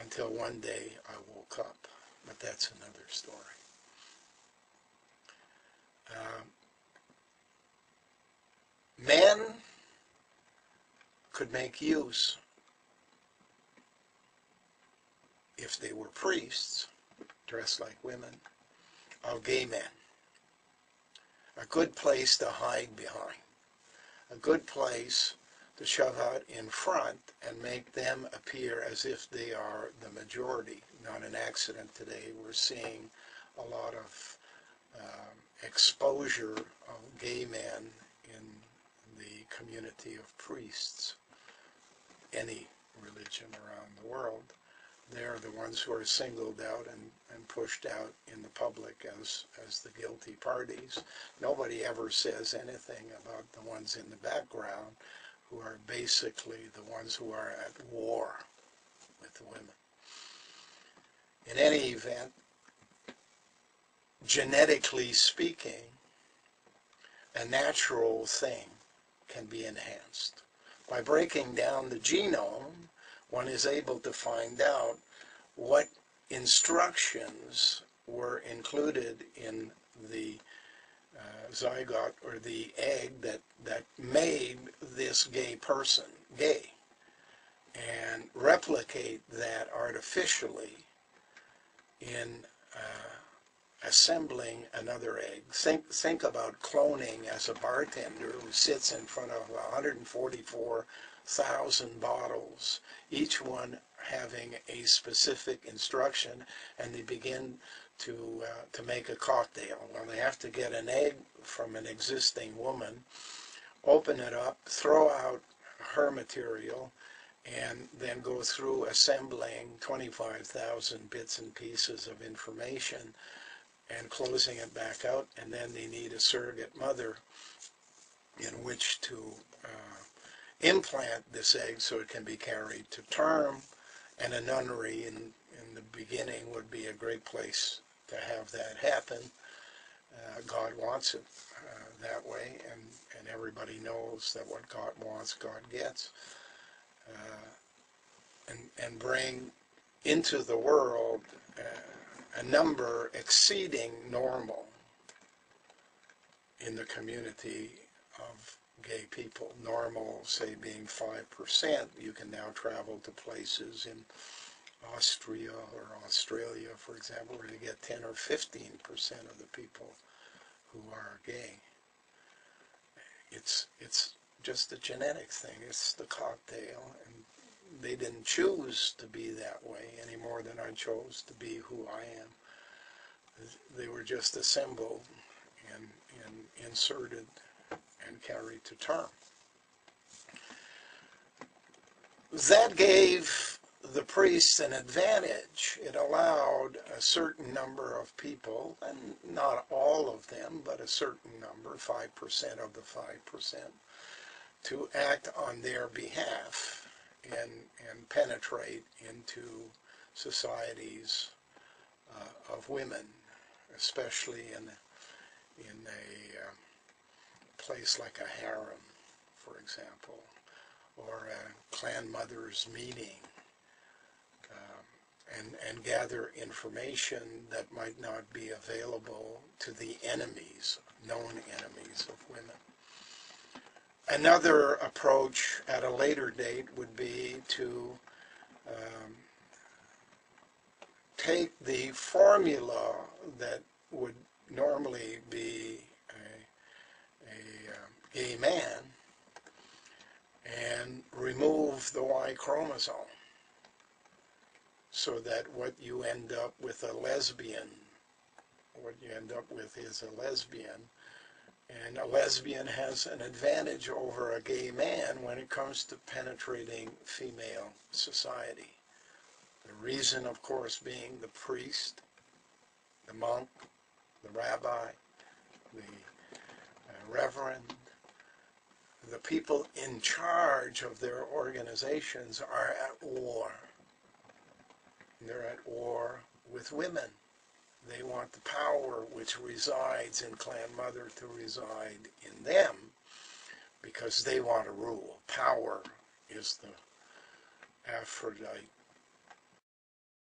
until one day I woke up. But that's another story. Men could make use, if they were priests, dressed like women, of gay men. A good place to hide behind. A good place to shove out in front and make them appear as if they are the majority. Not an accident today. We're seeing a lot of exposure of gay men in the community of priests, any religion around the world. They're the ones who are singled out and pushed out in the public as the guilty parties. Nobody ever says anything about the ones in the background who are basically the ones who are at war with the women. In any event, genetically speaking, a natural thing can be enhanced. By breaking down the genome, one is able to find out what instructions were included in the zygote or the egg that made this gay person gay, and replicate that artificially in assembling another egg. Think about cloning as a bartender who sits in front of 144,000 bottles, each one having a specific instruction, and they begin to make a cocktail. Well, they have to get an egg from an existing woman, open it up, throw out her material, and then go through assembling 25,000 bits and pieces of information and closing it back out, and then they need a surrogate mother in which to implant this egg so it can be carried to term, and a nunnery in the beginning would be a great place to have that happen. God wants it that way, and everybody knows that what God wants, God gets. And bring into the world a number exceeding normal in the community of gay people. Normal, say, being 5%. You can now travel to places in Austria or Australia, for example, where you get 10 or 15% of the people who are gay. It's just a genetic thing. It's the cocktail, and they didn't choose to be that way any more than I chose to be who I am. They were just assembled and inserted and carried to term. That gave the priests an advantage. It allowed a certain number of people, and not all of them, but a certain number, 5% of the 5%, to act on their behalf and penetrate into societies of women, especially in a place like a harem, for example, or a clan mothers meeting, and gather information that might not be available to the enemies, known enemies of women. Another approach at a later date would be to take the formula that would normally be a gay man and remove the Y chromosome, so that what you end up with a lesbian, what you end up with is a lesbian, and a lesbian has an advantage over a gay man when it comes to penetrating female society. The reason, of course, being the priest, the monk, the rabbi, the reverend, the people in charge of their organizations are at war. They're at war with women. They want the power which resides in Clan Mother to reside in them, because they want to rule. Power is the Aphrodite